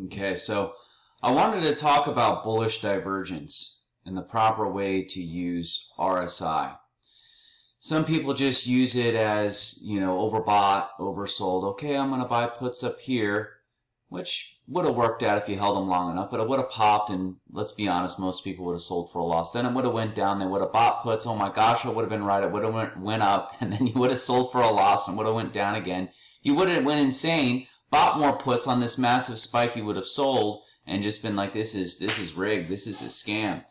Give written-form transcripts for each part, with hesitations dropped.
Okay, so I wanted to talk about bullish divergence and the proper way to use RSI. Some people just use it as, overbought, oversold. Okay, I'm going to buy puts up here, which would have worked out if you held them long enough, but it would have popped, and let's be honest, most people would have sold for a loss. Then it would have went down, they would have bought puts. Oh my gosh, I would have been right. It would have went up, and then you would have sold for a loss and would have went down again. You would have went insane, bought more puts on this massive spike you would have sold, and just been like, this is rigged, this is a scam,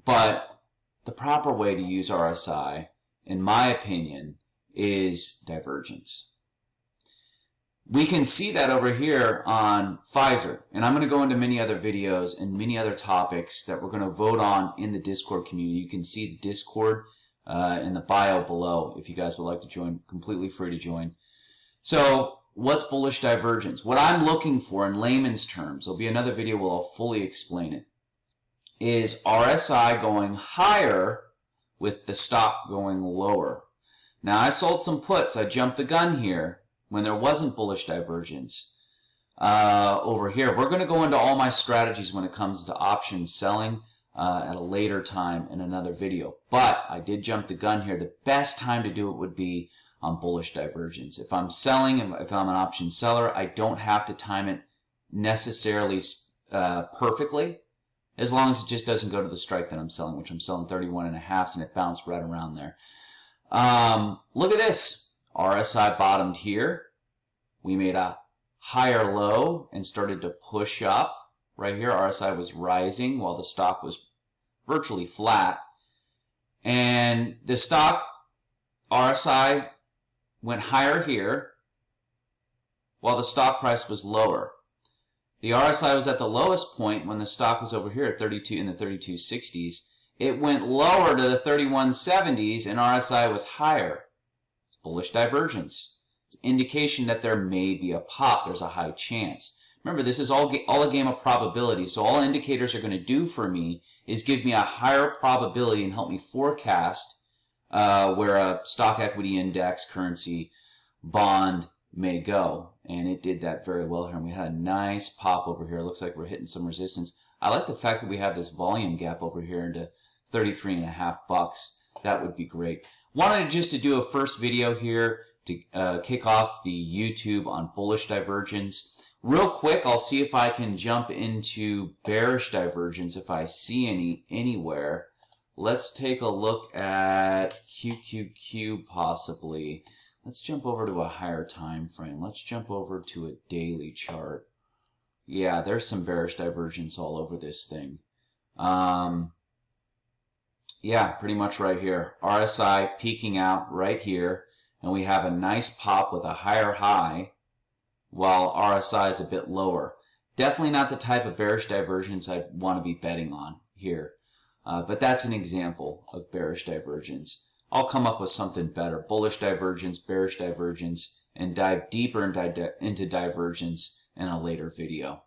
But the proper way to use RSI, in my opinion, is divergence. We can see that over here on Pfizer, and I'm going to go into many other videos and many other topics that we're going to vote on in the Discord community. You can see the Discord in the bio below if you guys would like to join. Completely free to join. So what's bullish divergence? What I'm looking for in layman's terms, there'll be another video where I'll fully explain it, is RSI going higher with the stock going lower. Now I sold some puts. I jumped the gun here when there wasn't bullish divergence over here. We're going to go into all my strategies when it comes to option selling at a later time in another video. But I did jump the gun here. The best time to do it would be on bullish divergence. If I'm selling, if I'm an option seller, I don't have to time it necessarily perfectly, as long as it just doesn't go to the strike that I'm selling, which I'm selling 31.5, and it bounced right around there. Look at this. RSI bottomed here. We made a higher low and started to push up. Right here, RSI was rising while the stock was virtually flat. And the stock, RSI, went higher here while the stock price was lower. The RSI was at the lowest point when the stock was over here at 32 in the 3260s. It went lower to the 3170s and RSI was higher. It's bullish divergence. It's an indication that there may be a pop. There's a high chance. Remember, this is all a game of probability. So all indicators are going to do for me is give me a higher probability and help me forecast where a stock, equity, index, currency, bond may go. And it did that very well here. And we had a nice pop over here. It looks like we're hitting some resistance. I like the fact that we have this volume gap over here into 33.5 bucks. That would be great. Wanted just to do a first video here to kick off the YouTube on bullish divergence. Real quick, I'll see if I can jump into bearish divergence if I see any anywhere. Let's take a look at QQQ possibly. Let's jump over to a higher time frame. Let's jump over to a daily chart. Yeah, there's some bearish divergence all over this thing. Yeah, pretty much right here. RSI peaking out right here, and we have a nice pop with a higher high while RSI is a bit lower. Definitely not the type of bearish divergence I'd want to be betting on here. But that's an example of bearish divergence. I'll come up with something better. Bullish divergence, bearish divergence, and dive deeper into divergence in a later video.